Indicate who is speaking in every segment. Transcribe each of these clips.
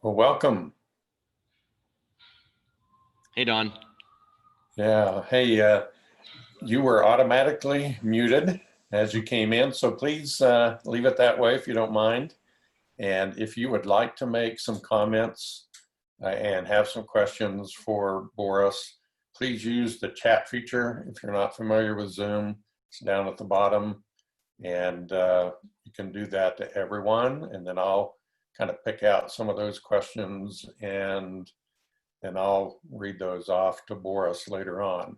Speaker 1: Well, welcome.
Speaker 2: Hey, Don.
Speaker 1: Yeah. Hey, you were automatically muted as you came in, so please leave it that way if you don't mind. And if you would like to make some comments and have some questions for Boris, please use the chat feature. If you're not familiar with Zoom, it's down at the bottom. And you can do that to everyone. And then I'll kind of pick out some of those questions and I'll read those off to Boris later on.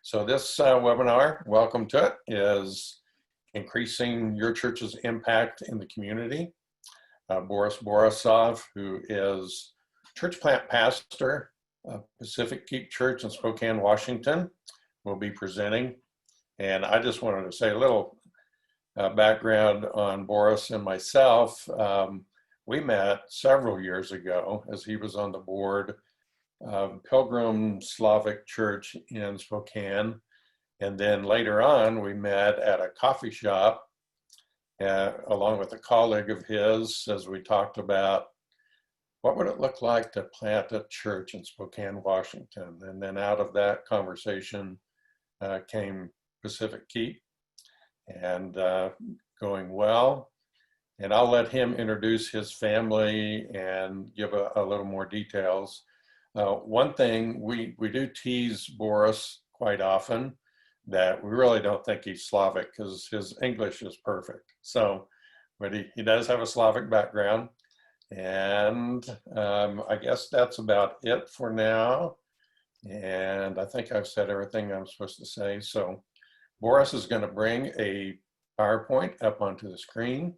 Speaker 1: So this webinar, welcome to it, is Increasing Your Church's Impact in the Community. Boris Borisov, who is church plant pastor of Pacific Keep Church in Spokane, Washington, will be presenting. And I just wanted to say a little background on Boris and myself. We met several years ago as he was on the board of Pilgrim Slavic Church in Spokane. And then later on, we met at a coffee shop along with a colleague of his as we talked about what would it look like to plant a church in Spokane, Washington. And then out of that conversation came Pacific Keep and going well. And I'll let him introduce his family and give a little more details. One thing, we do tease Boris quite often that we really don't think he's Slavic because his English is perfect. So, but he does have a Slavic background. And I guess that's about it for now. And I think I've said everything I'm supposed to say. So Boris is going to bring a PowerPoint up onto the screen.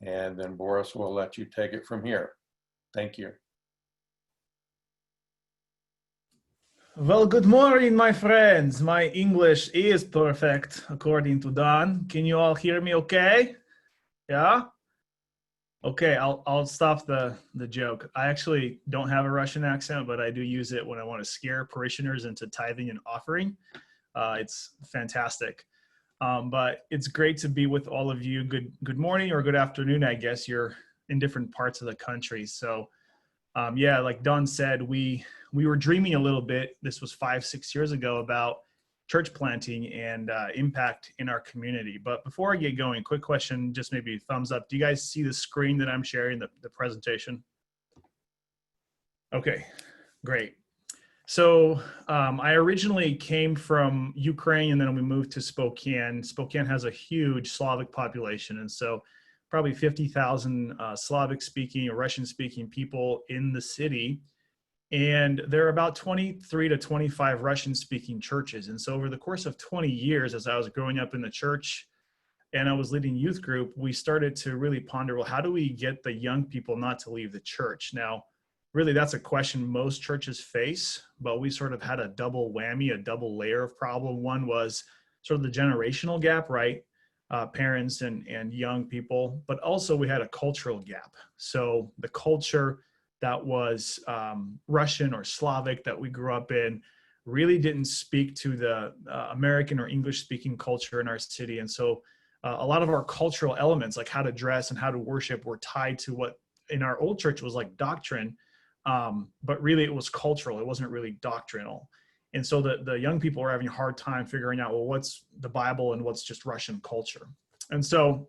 Speaker 1: And then Boris will let you take it from here. Thank you.
Speaker 3: Well, good morning, my friends. My English is perfect, according to Don. Can you all hear me okay? Yeah? Okay, I'll stop the joke. I actually don't have a Russian accent, but I do use it when I want to scare parishioners into tithing and offering. It's fantastic. But it's great to be with all of you. Good morning or good afternoon, I guess. You're in different parts of the country. So yeah, like Don said, we were dreaming a little bit. This was 5-6 years ago about church planting and impact in our community. But before I get going, quick question, just maybe thumbs up. Do you guys see the screen that I'm sharing, the presentation? Okay, great. So I originally came from Ukraine and then we moved to Spokane. Spokane has a huge Slavic population. And so probably 50,000 Slavic speaking or Russian speaking people in the city. And there are about 23 to 25 Russian speaking churches. And so over the course of 20 years, as I was growing up in the church and I was leading youth group, we started to really ponder, well, how do we get the young people not to leave the church? Now, really, that's a question most churches face, but we sort of had a double whammy, a double layer of problem. One was sort of the generational gap, right? Parents and young people, but also we had a cultural gap. So the culture that was Russian or Slavic that we grew up in really didn't speak to the American or English speaking culture in our city. And so a lot of our cultural elements, like how to dress and how to worship, were tied to what in our old church was like doctrine. But really it was cultural. It wasn't really doctrinal. And so the young people were having a hard time figuring out, well, what's the Bible and what's just Russian culture? And so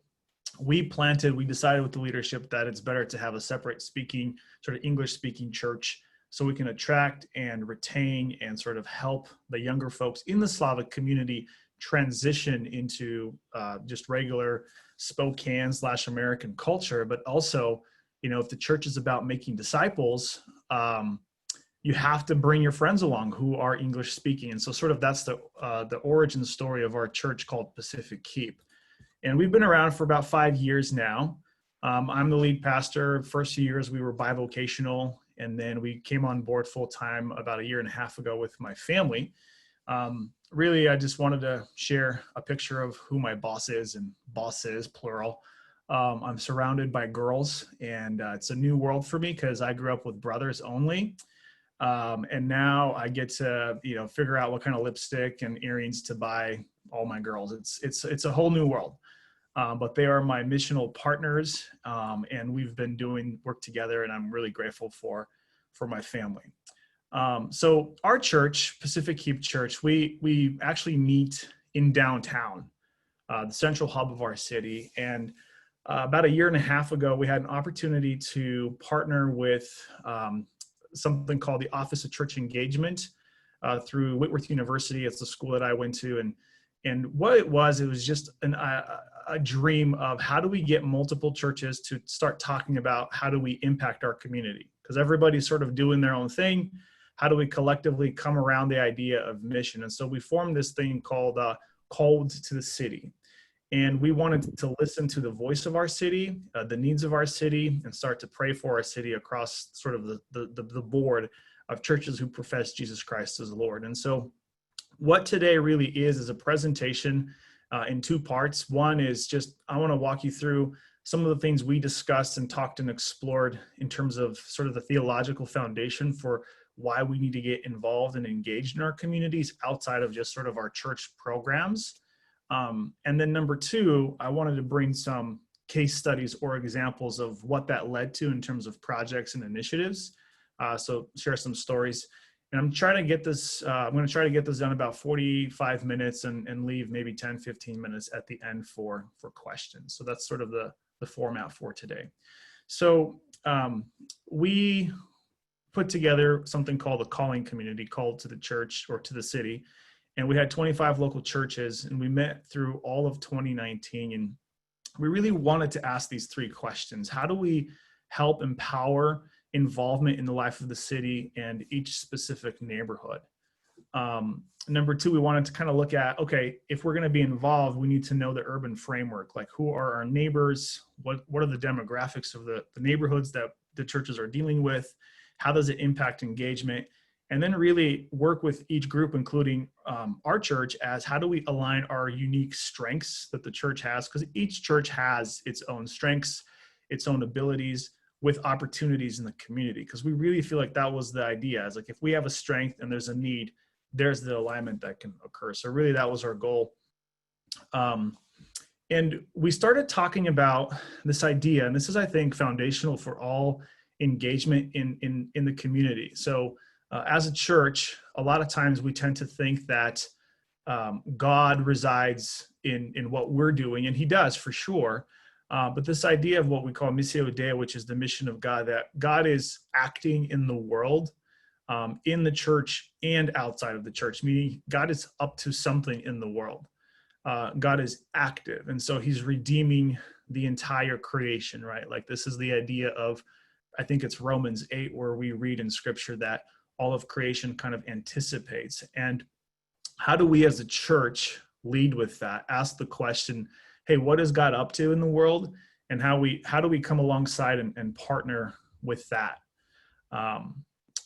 Speaker 3: we decided with the leadership that it's better to have a separate speaking, sort of English speaking church so we can attract and retain and sort of help the younger folks in the Slavic community transition into just regular Spokane/American culture, but also, you know, if the church is about making disciples, you have to bring your friends along who are English speaking. And so sort of that's the origin story of our church called Pacific Keep. And we've been around for about 5 years now. I'm the lead pastor. First few years we were bivocational, and then we came on board full time about 1.5 years ago with my family. Really, I just wanted to share a picture of who my boss is, and bosses, plural. I'm surrounded by girls, and it's a new world for me because I grew up with brothers only. And now I get to, you know, figure out what kind of lipstick and earrings to buy all my girls. It's a whole new world. but they are my missional partners, and we've been doing work together, and I'm really grateful for my family. So our church, Pacific Keep Church, we actually meet in downtown, the central hub of our city. And about a year and a half ago, we had an opportunity to partner with something called the Office of Church Engagement through Whitworth University. It's the school that I went to. And what it was just a dream of how do we get multiple churches to start talking about how do we impact our community? Because everybody's sort of doing their own thing. How do we collectively come around the idea of mission? And so we formed this thing called Called to the City. And we wanted to listen to the voice of our city, the needs of our city, and start to pray for our city across sort of the board of churches who profess Jesus Christ as Lord. And so what today really is a presentation in two parts. One is just, I want to walk you through some of the things we discussed and talked and explored in terms of sort of the theological foundation for why we need to get involved and engaged in our communities outside of just sort of our church programs. And then number two, I wanted to bring some case studies or examples of what that led to in terms of projects and initiatives. So share some stories. And I'm trying to get this, I'm going to try to get this done about 45 minutes and leave maybe 10, 15 minutes at the end for questions. So that's sort of the format for today. So we put together something called a calling community, called to the church or to the city. And we had 25 local churches, and we met through all of 2019. And we really wanted to ask these three questions. How do we help empower involvement in the life of the city and each specific neighborhood? Number two, we wanted to kind of look at, okay, if we're going to be involved, we need to know the urban framework, like who are our neighbors? What are the demographics of the neighborhoods that the churches are dealing with? How does it impact engagement? And then really work with each group, including our church, as how do we align our unique strengths that the church has? Because each church has its own strengths, its own abilities, with opportunities in the community. Because we really feel like that was the idea. Is like if we have a strength and there's a need, there's the alignment that can occur. So really that was our goal. And we started talking about this idea, and this is, I think, foundational for all engagement in the community. So as a church, a lot of times we tend to think that God resides in what we're doing, and he does for sure. But this idea of what we call Missio Dei, which is the mission of God, that God is acting in the world, in the church and outside of the church, meaning God is up to something in the world. God is active, and so he's redeeming the entire creation, right? Like this is the idea of, I think it's Romans 8, where we read in scripture that all of creation kind of anticipates. And how do we as a church lead with that? Ask the question, hey, what is God up to in the world? And how do we come alongside and partner with that?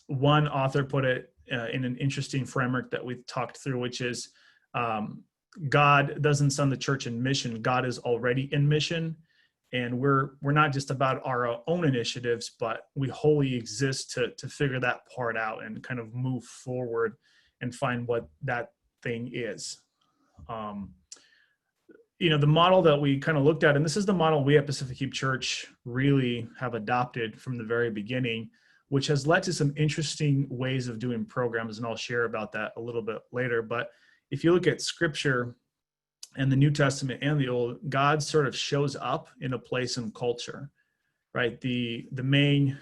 Speaker 3: One author put it in an interesting framework that we've talked through, which is God doesn't send the church in mission. God is already in mission. And we're not just about our own initiatives, but we wholly exist to figure that part out and kind of move forward and find what that thing is. The model that we kind of looked at, and this is the model we at Pacific Keep Church really have adopted from the very beginning, which has led to some interesting ways of doing programs, and I'll share about that a little bit later. But if you look at scripture and the New Testament and the Old, God sort of shows up in a place and culture, right? The main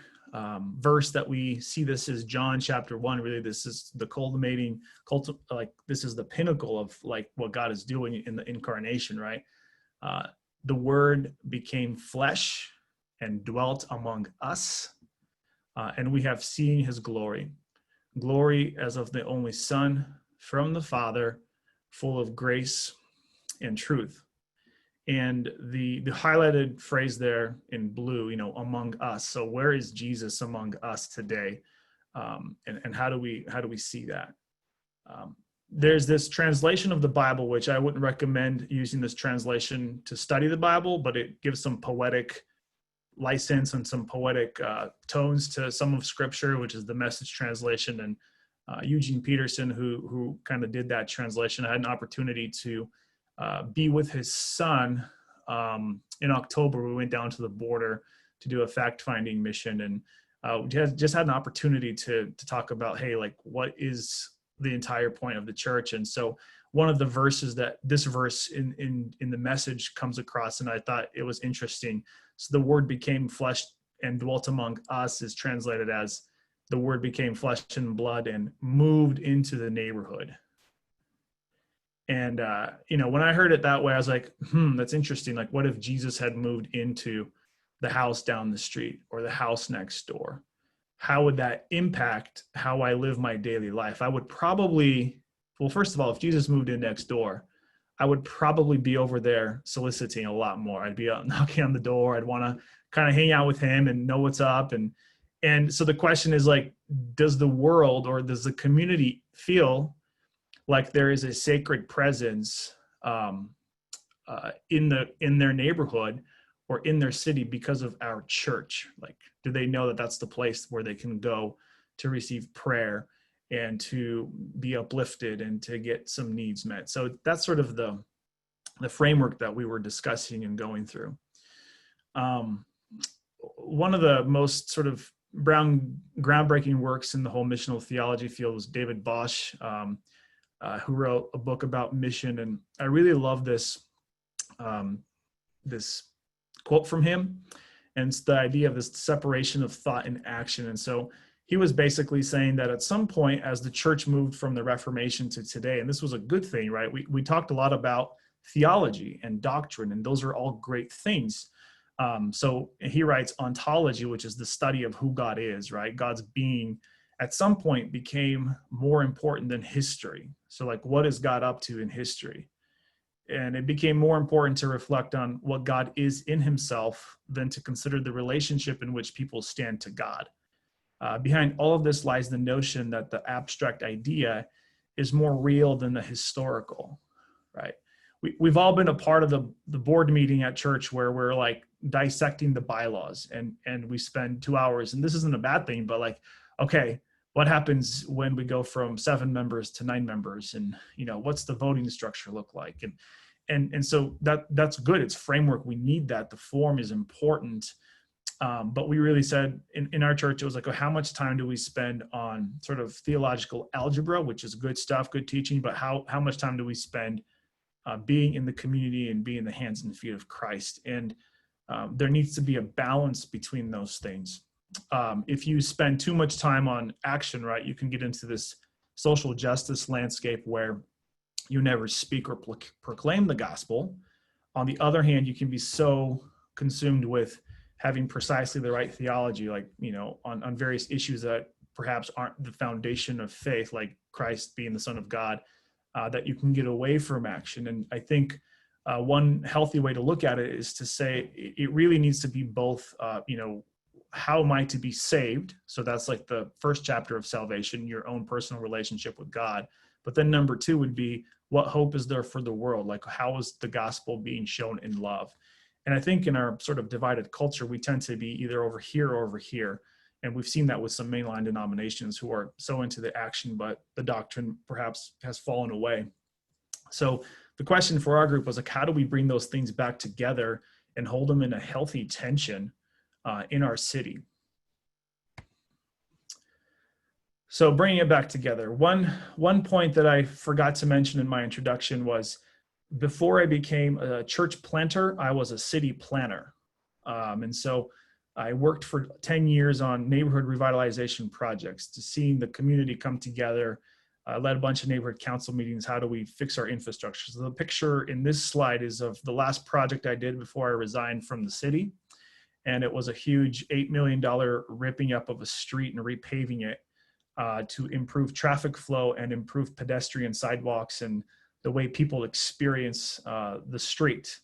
Speaker 3: verse that we see this is John chapter 1. Really, this is the culminating, this is the pinnacle of like what God is doing in the incarnation, right? The Word became flesh and dwelt among us, and we have seen his glory as of the only Son from the Father, full of grace and truth. And the highlighted phrase there in blue, among us. So where is Jesus among us today? And how do we see that? There's this translation of the Bible, which I wouldn't recommend using this translation to study the Bible, but it gives some poetic license and some poetic tones to some of scripture, which is the Message translation. And Eugene Peterson, who kind of did that translation, I had an opportunity to be with his son in October, we went down to the border to do a fact-finding mission, and we just had an opportunity to talk about, hey, like, what is the entire point of the church? And so one of the verses that this verse in the message comes across, and I thought it was interesting. So the word became flesh and dwelt among us is translated as the word became flesh and blood and moved into the neighborhood. And, when I heard it that way, I was like, that's interesting. Like, what if Jesus had moved into the house down the street or the house next door? How would that impact how I live my daily life? I would probably, well, first of all, if Jesus moved in next door, I would probably be over there soliciting a lot more. I'd be out knocking on the door. I'd want to kind of hang out with him and know what's up. And so the question is, like, does the world or does the community feel like there is a sacred presence in their neighborhood or in their city because of our church? Like, do they know that that's the place where they can go to receive prayer and to be uplifted and to get some needs met? So that's sort of the framework that we were discussing and going through. One of the most sort of groundbreaking works in the whole missional theology field was David Bosch, who wrote a book about mission. And I really love this quote from him. And it's the idea of this separation of thought and action. And so he was basically saying that at some point, as the church moved from the Reformation to today, and this was a good thing, right? We talked a lot about theology and doctrine, and those are all great things. So he writes ontology, which is the study of who God is, right? God's being at some point became more important than history. So, like, what is God up to in history? And it became more important to reflect on what God is in himself than to consider the relationship in which people stand to God. Behind all of this lies the notion that the abstract idea is more real than the historical, right? We've all been a part of the board meeting at church where we're like dissecting the bylaws and we spend 2 hours, and this isn't a bad thing, but like, okay, what happens when we go from 7 members to 9 members, and what's the voting structure look like? And so that's good. It's framework. We need that. The form is important. But we really said in our church, it was like, how much time do we spend on sort of theological algebra, which is good stuff, good teaching, but how much time do we spend being in the community and being the hands and feet of Christ? And there needs to be a balance between those things. If you spend too much time on action, right, you can get into this social justice landscape where you never speak or proclaim the gospel. On the other hand, you can be so consumed with having precisely the right theology, like, on various issues that perhaps aren't the foundation of faith, like Christ being the Son of God, that you can get away from action. And I think one healthy way to look at it is to say it really needs to be both, how am I to be saved? So that's like the first chapter of salvation, your own personal relationship with God. But then number 2 would be, what hope is there for the world? Like, how is the gospel being shown in love? And I think in our sort of divided culture, we tend to be either over here or over here. And we've seen that with some mainline denominations who are so into the action, but the doctrine perhaps has fallen away. So the question for our group was, like, how do we bring those things back together and hold them in a healthy tension in our city? So bringing it back together, one point that I forgot to mention in my introduction was, before I became a church planter, I was a city planner. And so I worked for 10 years on neighborhood revitalization projects, to seeing the community come together. I led a bunch of neighborhood council meetings. How do we fix our infrastructure? So the picture in this slide is of the last project I did before I resigned from the city. And it was a huge $8 million ripping up of a street and repaving it to improve traffic flow and improve pedestrian sidewalks and the way people experience the street.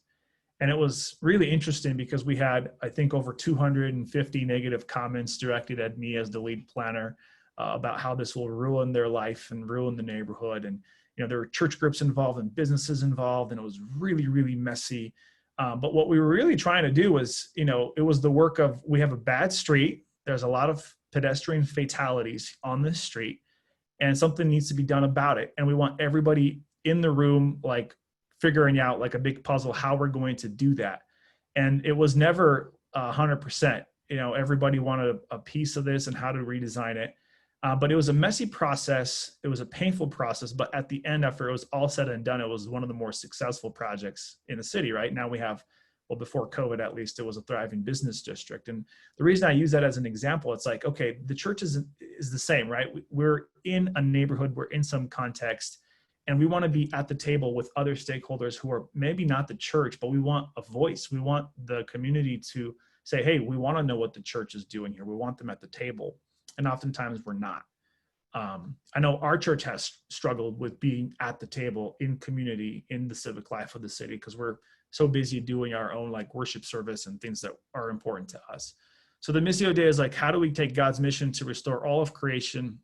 Speaker 3: And it was really interesting because we had, I think, over 250 negative comments directed at me as the lead planner about how this will ruin their life and ruin the neighborhood. And, there were church groups involved and businesses involved, and it was really, really messy. But what we were really trying to do was, it was the work of, we have a bad street. There's a lot of pedestrian fatalities on this street, and something needs to be done about it. And we want everybody in the room, like, figuring out like a big puzzle, how we're going to do that. And it was never 100%, everybody wanted a piece of this and how to redesign it. But it was a messy process. It was a painful process, but at the end, after it was all said and done, it was one of the more successful projects in the city, right? Now we have, well, before COVID, at least, it was a thriving business district. And the reason I use that as an example, it's like, okay, the church is the same, right? We're in a neighborhood, we're in some context, and we want to be at the table with other stakeholders who are maybe not the church, but we want a voice. We want the community to say, hey, we want to know what the church is doing here. We want them at the table. And oftentimes we're not. I know our church has struggled with being at the table in community, in the civic life of the city, because we're so busy doing our own like worship service and things that are important to us. So the Missio Dei is like, how do we take God's mission to restore all of creation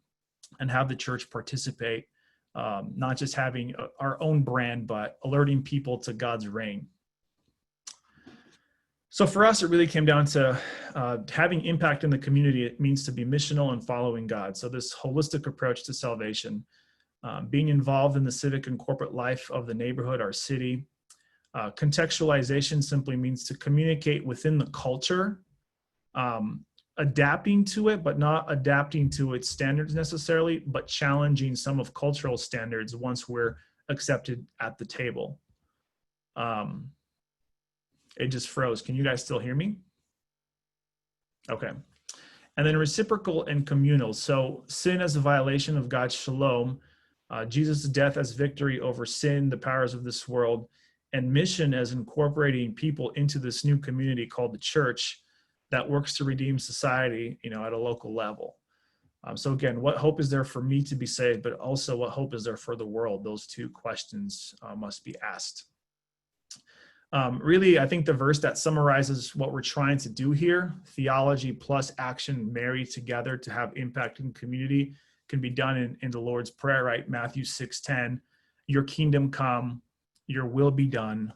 Speaker 3: and have the church participate, not just having our own brand, but alerting people to God's reign. So for us, it really came down to having impact in the community. It means to be missional and following God. So this holistic approach to salvation, being involved in the civic and corporate life of the neighborhood, our city. Contextualization simply means to communicate within the culture, adapting to it, but not adapting to its standards necessarily, but challenging some of cultural standards once we're accepted at the table. It just froze. Can you guys still hear me? Okay. And then reciprocal and communal. So sin as a violation of God's shalom, Jesus' death as victory over sin, the powers of this world, and mission as incorporating people into this new community called the church that works to redeem society, at a local level. So again, what hope is there for me to be saved, but also what hope is there for the world? Those two questions must be asked. Really, I think the verse that summarizes what we're trying to do here, theology plus action married together to have impact in community, can be done in the Lord's Prayer, right? Matthew 6:10, your kingdom come, your will be done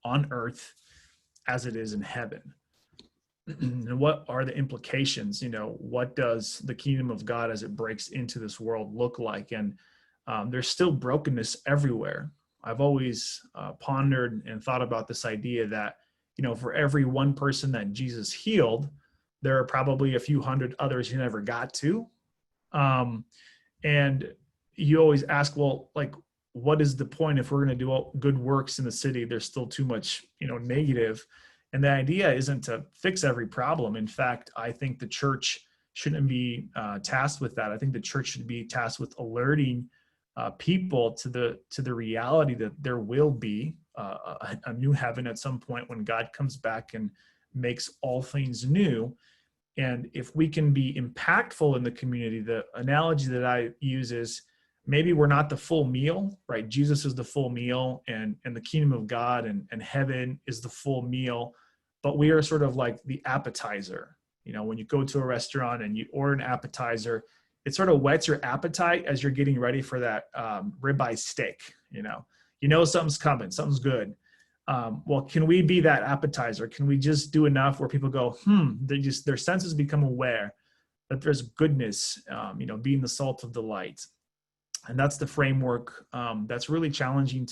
Speaker 3: on earth as it is in heaven. And what are the implications? What does the kingdom of God as it breaks into this world look like? And there's still brokenness everywhere. I've always pondered and thought about this idea that, for every one person that Jesus healed, there are probably a few hundred others he never got to. And you always ask, well, like, what is the point if we're going to do all good works in the city? There's still too much, negative. And the idea isn't to fix every problem. In fact, I think the church shouldn't be tasked with that. I think the church should be tasked with alerting people to the reality that there will be a new heaven at some point when God comes back and makes all things new. And if we can be impactful in the community, the analogy that I use is maybe we're not the full meal, right? Jesus is the full meal, and the kingdom of God and heaven is the full meal, but we are sort of like the appetizer. When you go to a restaurant and you order an appetizer, it sort of whets your appetite as you're getting ready for that ribeye steak. Something's coming, something's good. Well, can we be that appetizer? Can we just do enough where people go, their senses become aware that there's goodness, being the salt of the light. And that's the framework that's really challenging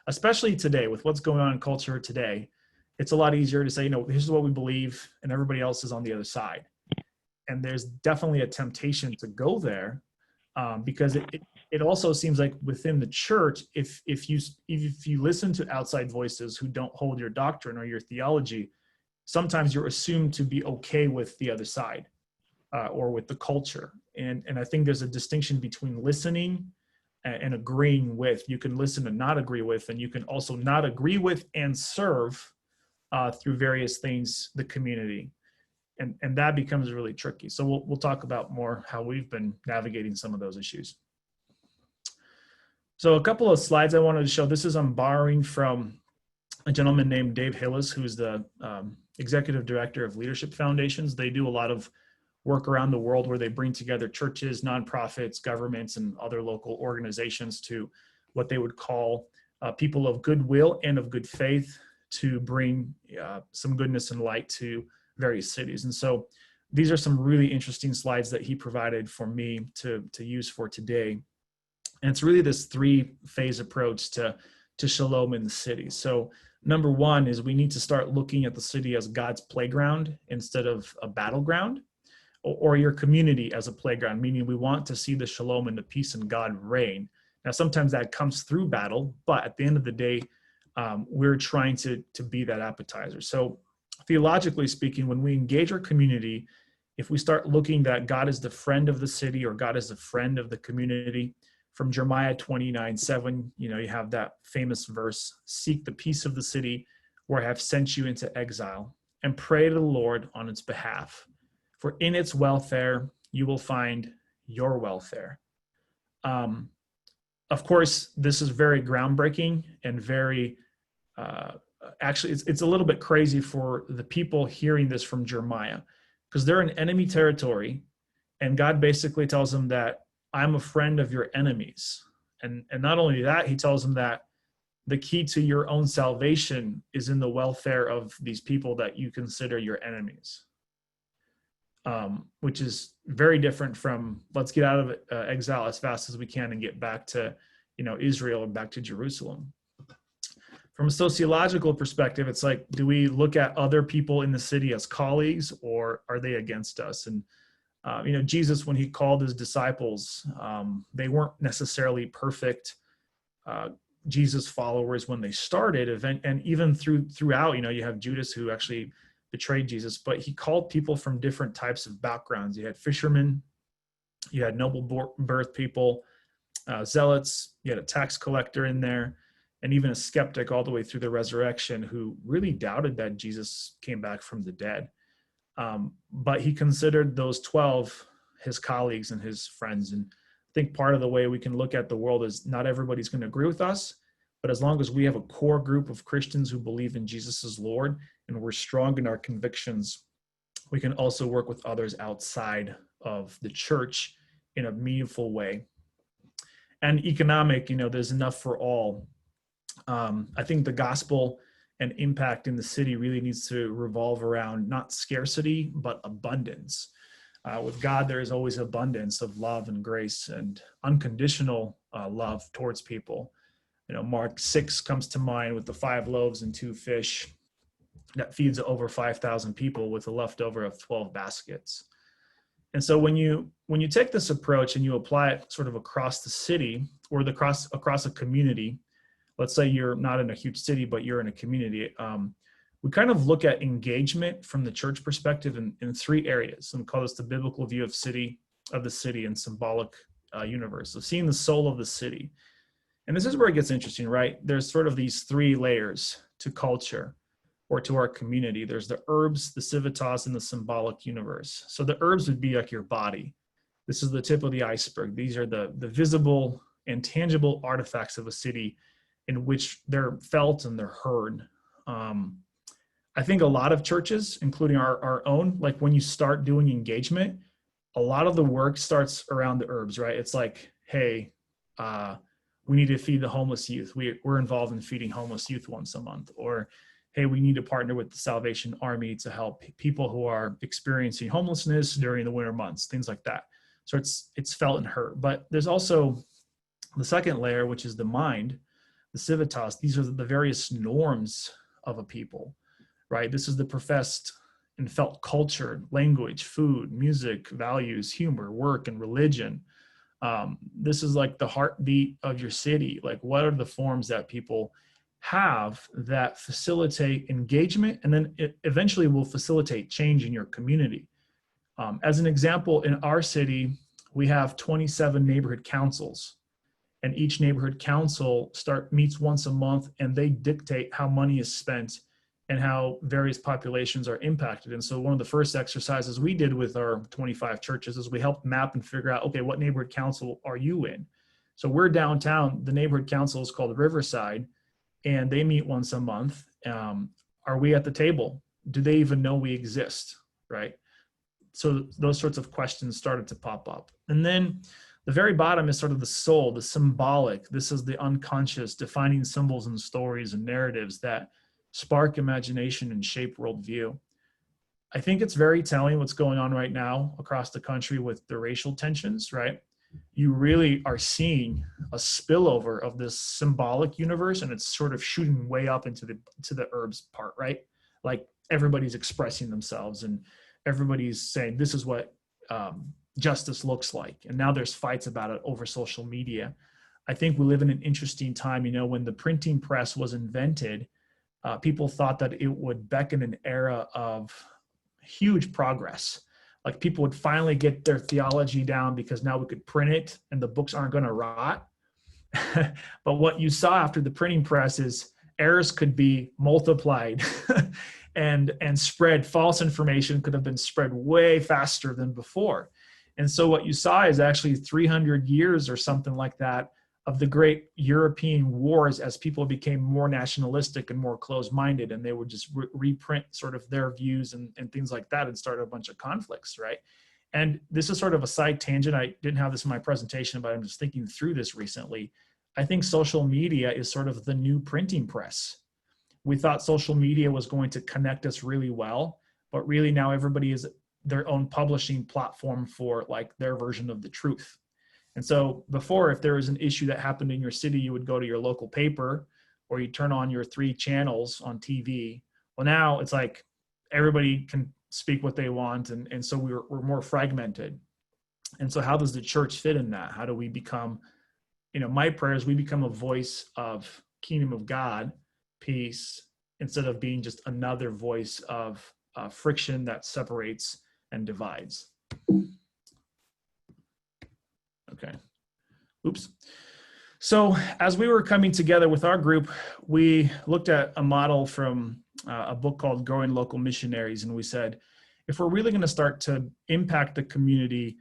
Speaker 3: especially today with what's going on in culture today. It's a lot easier to say, this is what we believe and everybody else is on the other side. And there's definitely a temptation to go there because it also seems like within the church, if you listen to outside voices who don't hold your doctrine or your theology, sometimes you're assumed to be okay with the other side or with the culture. And I think there's a distinction between listening and agreeing with. You can listen and not agree with, and you can also not agree with and serve through various things, the community. And that becomes really tricky. So we'll talk about more how we've been navigating some of those issues. So a couple of slides I wanted to show. This is I'm borrowing from a gentleman named Dave Hillis, who's the executive director of Leadership Foundations. They do a lot of work around the world where they bring together churches, nonprofits, governments, and other local organizations to what they would call people of goodwill and of good faith to bring some goodness and light to various cities. And so these are some really interesting slides that he provided for me to use for today. And it's really this 3-phase approach to to shalom in the city. So number one is we need to start looking at the city as God's playground instead of a battleground, or your community as a playground, meaning we want to see the shalom and the peace and God reign. Now, sometimes that comes through battle, but at the end of the day, we're trying to be that appetizer. So theologically speaking, when we engage our community, if we start looking that God is the friend of the city or God is the friend of the community, from Jeremiah 29:7, you have that famous verse, seek the peace of the city where I have sent you into exile, and pray to the Lord on its behalf. For in its welfare, you will find your welfare. Of course, this is very groundbreaking and very, actually, it's a little bit crazy for the people hearing this from Jeremiah, because they're in enemy territory, and God basically tells them that I'm a friend of your enemies. And not only that, he tells them that the key to your own salvation is in the welfare of these people that you consider your enemies. Which is very different from let's get out of exile as fast as we can and get back to, Israel and back to Jerusalem. From a sociological perspective, it's like, do we look at other people in the city as colleagues, or are they against us? And, Jesus, when he called his disciples, they weren't necessarily perfect Jesus followers when they started, and even throughout, you have Judas who actually betrayed Jesus, but he called people from different types of backgrounds. You had fishermen, you had noble birth people, zealots, you had a tax collector in there, and even a skeptic all the way through the resurrection who really doubted that Jesus came back from the dead. But he considered those 12 his colleagues and his friends. And I think part of the way we can look at the world is not everybody's going to agree with us, but as long as we have a core group of Christians who believe in Jesus as Lord and we're strong in our convictions, we can also work with others outside of the church in a meaningful way. And economic, there's enough for all. I think the gospel and impact in the city really needs to revolve around not scarcity, but abundance. With God, there is always abundance of love and grace and unconditional love towards people. Mark 6 comes to mind with the 5 loaves and 2 fish that feeds over 5,000 people with a leftover of 12 baskets. And so when you take this approach and you apply it sort of across the city or across a community, let's say you're not in a huge city, but you're in a community, we kind of look at engagement from the church perspective in 3 areas. And we call this the biblical view of the city and symbolic universe. So seeing the soul of the city. And this is where it gets interesting, right? There's sort of these 3 layers to culture or to our community. There's the herbs, the civitas, and the symbolic universe. So the herbs would be like your body. This is the tip of the iceberg. These are the visible and tangible artifacts of a city in which they're felt and they're heard. I think a lot of churches, including our own, like when you start doing engagement, a lot of the work starts around the herbs, right? It's like, hey, we need to feed the homeless youth. We're involved in feeding homeless youth once a month. Or, hey, we need to partner with the Salvation Army to help people who are experiencing homelessness during the winter months, things like that. So it's felt and heard. But there's also the second layer, which is the mind, the civitas. These are the various norms of a people, right? This is the professed and felt culture, language, food, music, values, humor, work, and religion. This is like the heartbeat of your city. Like, what are the forms that people have that facilitate engagement and then it eventually will facilitate change in your community? As an example, in our city, we have 27 neighborhood councils, and each neighborhood council meets once a month, and they dictate how money is spent and how various populations are impacted. And so one of the first exercises we did with our 25 churches is we helped map and figure out, okay, what neighborhood council are you in? So we're downtown. The neighborhood council is called Riverside, and they meet once a month. Are we at the table? Do they even know we exist, right? So those sorts of questions started to pop up. And then the very bottom is sort of the soul, the symbolic. This is the unconscious, defining symbols and stories and narratives that spark imagination and shape worldview. I think it's very telling what's going on right now across the country with the racial tensions, right? you really are seeing a spillover of this symbolic universe, and it's sort of shooting way up into the herbs part, right? Like everybody's expressing themselves and everybody's saying this is what justice looks like, and now there's fights about it over social media. I think we live in an interesting time. When the printing press was invented, people thought that it would beckon an era of huge progress. Like people would finally get their theology down because now we could print it and the books aren't going to rot. But what you saw after the printing press is errors could be multiplied and spread. False information could have been spread way faster than before. And so what you saw is actually 300 years or something like that of the great European wars as people became more nationalistic and more closed-minded, and they would just reprint sort of their views and things like that and start a bunch of conflicts, right? And this is sort of a side tangent. I didn't have this in my presentation, but I'm just thinking through this recently. I think social media is sort of the new printing press. We thought social media was going to connect us really well, but really now everybody is their own publishing platform for like their version of the truth. And so before, if there was an issue that happened in your city, you would go to your local paper or you turn on your 3 channels on TV. Well, now it's like everybody can speak what they want. And so we're more fragmented. And so how does the church fit in that? How do we become, my prayer is we become a voice of kingdom of God, peace, instead of being just another voice of friction that separates and divides. Okay. Oops. So as we were coming together with our group, we looked at a model from a book called Growing Local Missionaries. And we said, if we're really going to start to impact the community,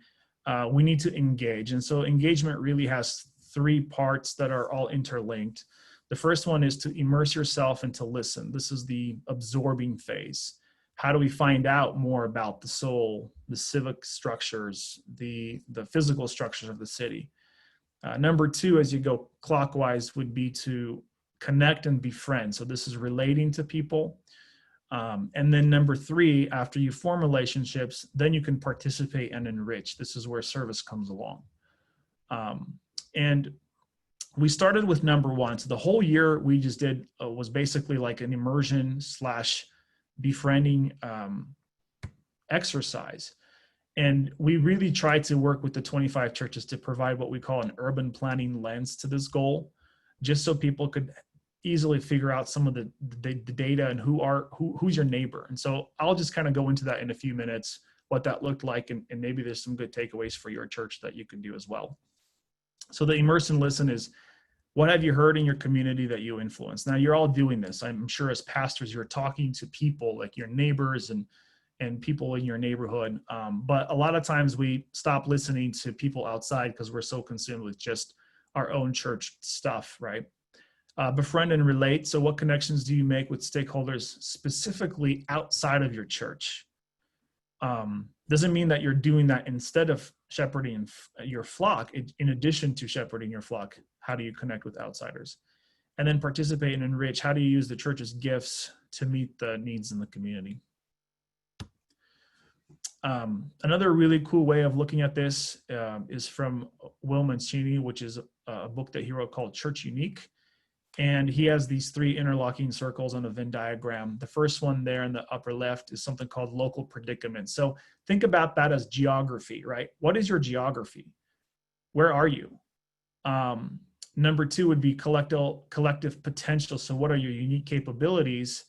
Speaker 3: we need to engage. And so engagement really has 3 parts that are all interlinked. The first one is to immerse yourself and to listen. This is the absorbing phase. How do we find out more about the soul, the civic structures, the physical structures of the city? Number 2, as you go clockwise, would be to connect and befriend. So this is relating to people. And then number 3, after you form relationships, then you can participate and enrich. This is where service comes along. And we started with number 1. So the whole year we just did was basically like an immersion / befriending exercise. And we really tried to work with the 25 churches to provide what we call an urban planning lens to this goal, just so people could easily figure out some of the data and who's your neighbor. And so I'll just kind of go into that in a few minutes, what that looked like, and maybe there's some good takeaways for your church that you can do as well. So the immerse and listen is, what have you heard in your community that you influence? Now you're all doing this. I'm sure as pastors, you're talking to people like your neighbors and people in your neighborhood. But a lot of times we stop listening to people outside because we're so consumed with just our own church stuff, right? Befriend and relate. So what connections do you make with stakeholders specifically outside of your church? Doesn't mean that you're doing that instead of shepherding your flock. In addition to shepherding your flock, how do you connect with outsiders? And then participate and enrich. How do you use the church's gifts to meet the needs in the community? Another really cool way of looking at this is from Will Mancini, which is a book that he wrote called Church Unique. And he has these 3 interlocking circles on a Venn diagram. The first one there in the upper left is something called local predicament. So think about that as geography, right? What is your geography? Where are you? Number 2 would be collective potential. So what are your unique capabilities?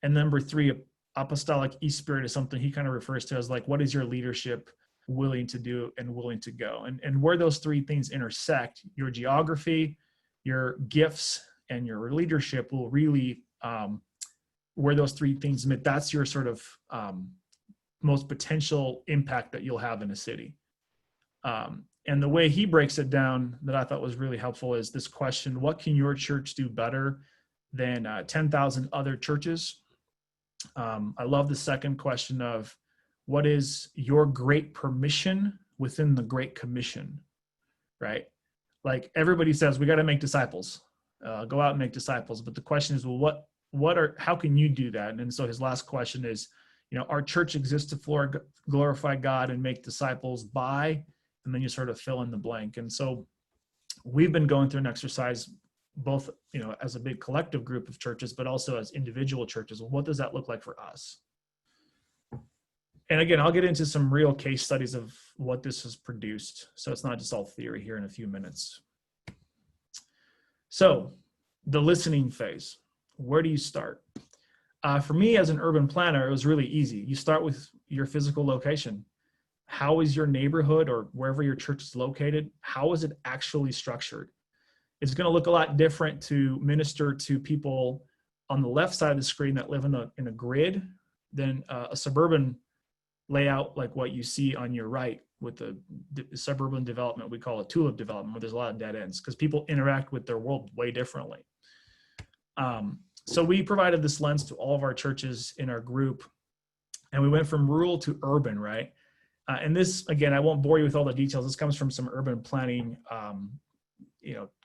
Speaker 3: And number 3, apostolic e-spirit is something he kind of refers to as like, what is your leadership willing to do and willing to go? And where those 3 things intersect, your geography, your gifts, and your leadership will really, where those 3 things meet, that's your sort of most potential impact that you'll have in a city. And the way he breaks it down that I thought was really helpful is this question: what can your church do better than 10,000 other churches? I love the second question of, what is your great permission within the Great Commission, right? Like everybody says, we got to make disciples, go out and make disciples. But the question is, well, how can you do that? And so his last question is, our church exists to glorify God and make disciples by, and then you sort of fill in the blank. And so we've been going through an exercise, both, as a big collective group of churches, but also as individual churches. What does that look like for us? And again, I'll get into some real case studies of what this has produced. So it's not just all theory here in a few minutes. So the listening phase, where do you start? For me as an urban planner, it was really easy. You start with your physical location. How is your neighborhood or wherever your church is located? How is it actually structured? It's going to look a lot different to minister to people on the left side of the screen that live in a grid than a suburban layout like what you see on your right with the suburban development. We call it tulip development, where there's a lot of dead ends because people interact with their world way differently. So we provided this lens to all of our churches in our group, and we went from rural to urban, right? And this, again, I won't bore you with all the details. This comes from some urban planning,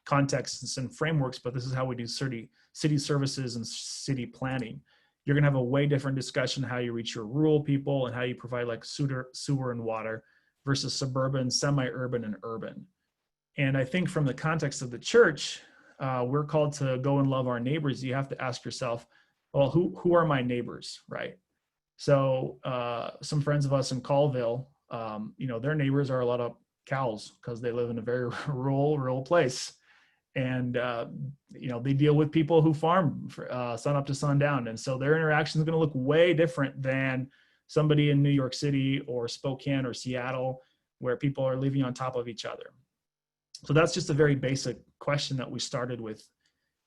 Speaker 3: contexts and some frameworks, but this is how we do city services and city planning. You're going to have a way different discussion how you reach your rural people and how you provide like sewer and water versus suburban, semi-urban, and urban. And I think from the context of the church, we're called to go and love our neighbors. You have to ask yourself, well, who are my neighbors, right? So some friends of us in Colville, their neighbors are a lot of cows because they live in a very rural place. And, they deal with people who farm sun up to sundown. And so their interaction is going to look way different than somebody in New York City or Spokane or Seattle, where people are living on top of each other. So that's just a very basic question that we started with.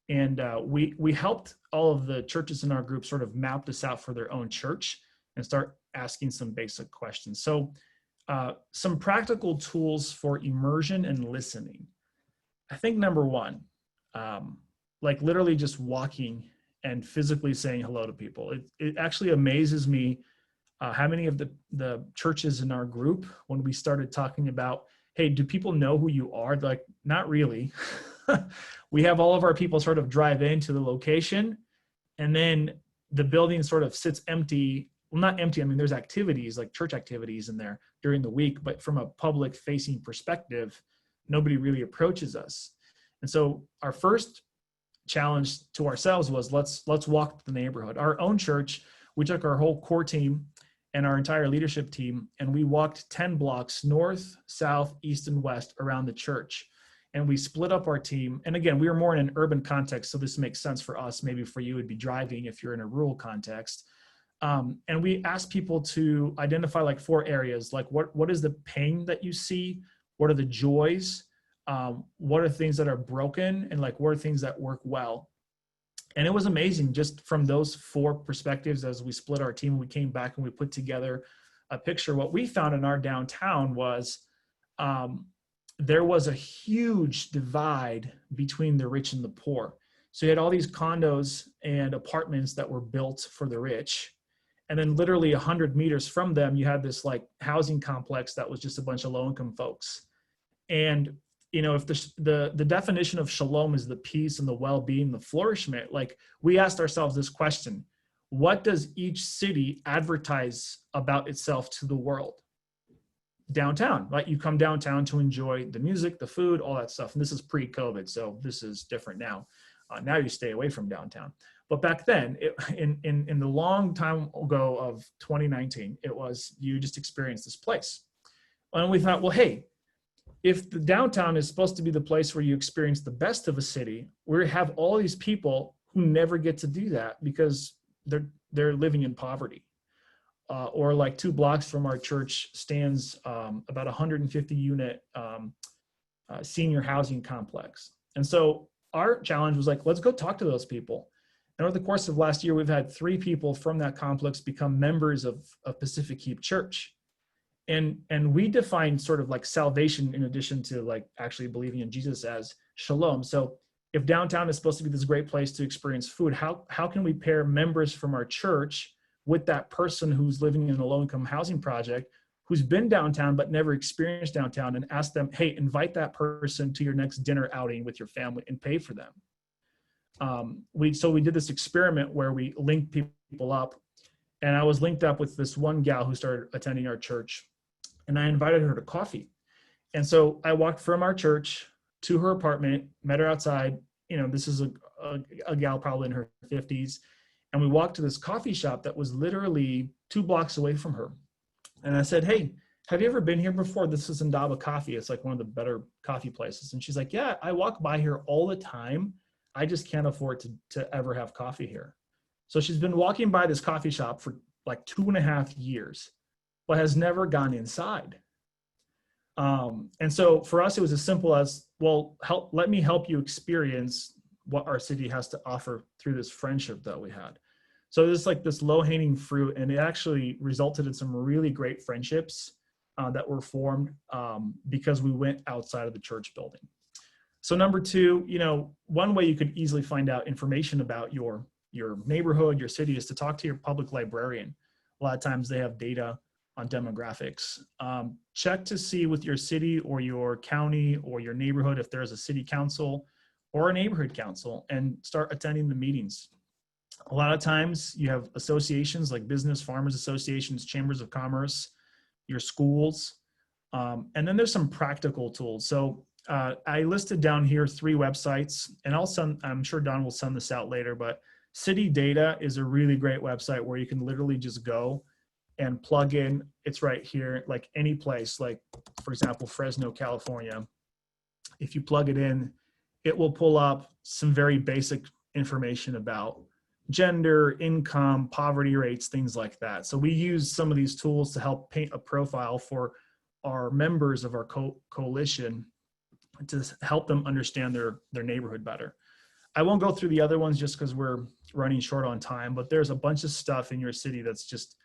Speaker 3: And we helped all of the churches in our group sort of map this out for their own church and start asking some basic questions. So some practical tools for immersion and listening. I think number one, like literally just walking and physically saying hello to people. It actually amazes me how many of the churches in our group, when we started talking about, hey, do people know who you are? They're like, not really. We have all of our people sort of drive into the location, and then the building sort of sits empty. Well, not empty. I mean, there's activities like church activities in there during the week, but from a public facing perspective, nobody really approaches us. And so our first challenge to ourselves was let's walk the neighborhood. Our own church, we took our whole core team and our entire leadership team, and we walked 10 blocks north, south, east, and west around the church. And we split up our team. And again, we were more in an urban context, so this makes sense for us. Maybe for you, it'd be driving if you're in a rural context. And we asked people to identify like 4 areas, like what is the pain that you see? What are the joys? What are things that are broken? And like, what are things that work well? And it was amazing just from those 4 perspectives. As we split our team, we came back and we put together a picture. What we found in our downtown was there was a huge divide between the rich and the poor. So you had all these condos and apartments that were built for the rich. And then literally 100 meters from them, you had this like housing complex that was just a bunch of low-income folks. And, if the definition of shalom is the peace and the well-being, the flourishment, like we asked ourselves this question: what does each city advertise about itself to the world? Downtown, right? You come downtown to enjoy the music, the food, all that stuff. And this is pre-COVID, so this is different now. Now you stay away from downtown. But back then, in the long time ago of 2019, it was you just experienced this place. And we thought, well, hey, if the downtown is supposed to be the place where you experience the best of a city, we have all these people who never get to do that because they're living in poverty. Or like 2 blocks from our church stands about 150 unit senior housing complex. And so our challenge was like, let's go talk to those people. And over the course of last year, we've had 3 people from that complex become members of Pacific Keep Church. And we define sort of like salvation in addition to like actually believing in Jesus as shalom. So if downtown is supposed to be this great place to experience food, how can we pair members from our church with that person who's living in a low-income housing project, who's been downtown but never experienced downtown, and ask them, hey, invite that person to your next dinner outing with your family and pay for them. So we did this experiment where we linked people up, and I was linked up with this one gal who started attending our church, and I invited her to coffee. And so I walked from our church to her apartment, met her outside. This is a gal probably in her 50s. And we walked to this coffee shop that was literally 2 blocks away from her. And I said, hey, have you ever been here before? This is Indaba Coffee. It's like one of the better coffee places. And she's like, yeah, I walk by here all the time. I just can't afford to ever have coffee here. So she's been walking by this coffee shop for like 2.5 years, but has never gone inside. And so for us, it was as simple as, well, let me help you experience what our city has to offer through this friendship that we had. So there's like this low-hanging fruit, and it actually resulted in some really great friendships that were formed because we went outside of the church building. So number 2, one way you could easily find out information about your neighborhood, your city, is to talk to your public librarian. A lot of times they have data on demographics. Check to see with your city or your county or your neighborhood if there's a city council or a neighborhood council, and start attending the meetings. A lot of times you have associations like business, farmers associations, chambers of commerce, your schools, and then there's some practical tools. So I listed down here 3 websites, and I'm sure Don will send this out later, but City Data is a really great website where you can literally just go and plug in. It's right here, like any place, like for example, Fresno, California. If you plug it in, it will pull up some very basic information about gender, income, poverty rates, things like that. So we use some of these tools to help paint a profile for our members of our coalition to help them understand their neighborhood better. I won't go through the other ones just because we're running short on time, but there's a bunch of stuff in your city that's just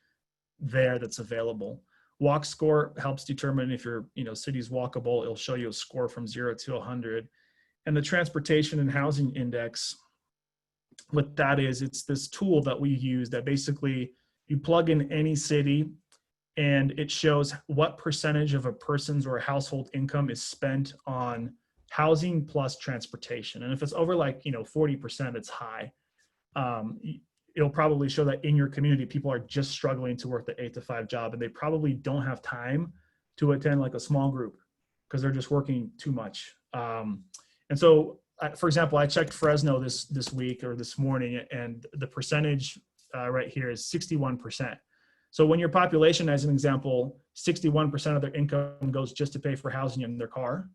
Speaker 3: there that's available. Walk Score helps determine if your city's walkable. It'll show you a score from 0 to 100. And the Transportation and Housing Index, what that is, it's this tool that we use that basically you plug in any city and it shows what percentage of a person's or a household income is spent on housing plus transportation. And if it's over 40%, it's high. It'll probably show that in your community, people are just struggling to work the 8 to 5 job, and they probably don't have time to attend like a small group because they're just working too much. And so, for example, I checked Fresno this week or this morning, and the percentage right here is 61%. So when your population, as an example, 61% of their income goes just to pay for housing in their car,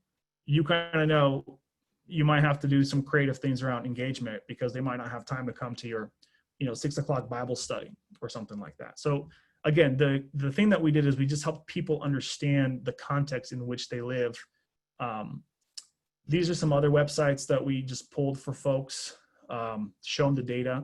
Speaker 3: you kind of know you might have to do some creative things around engagement because they might not have time to come to your 6 o'clock Bible study or something like that. So again, the thing that we did is we just helped people understand the context in which they live. These are some other websites that we just pulled for folks, show them the data.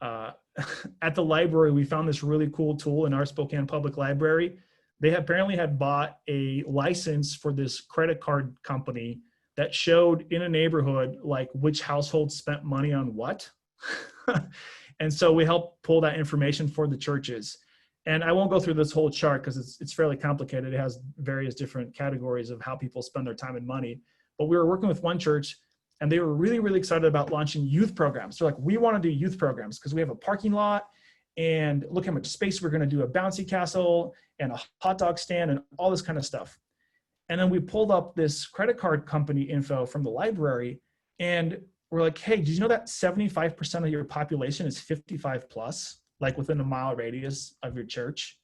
Speaker 3: At the library, we found this really cool tool in our Spokane Public Library. They apparently had bought a license for this credit card company that showed in a neighborhood like which household spent money on what. And so we helped pull that information for the churches. And I won't go through this whole chart because it's fairly complicated. It has various different categories of how people spend their time and money. But we were working with one church, and they were really, really excited about launching youth programs. They're like, we want to do youth programs because we have a parking lot, and look how much space we're going to do, a bouncy castle and a hot dog stand and all this kind of stuff. And then we pulled up this credit card company info from the library, and we're like, hey, did you know that 75% of your population is 55 plus, like within a mile radius of your church?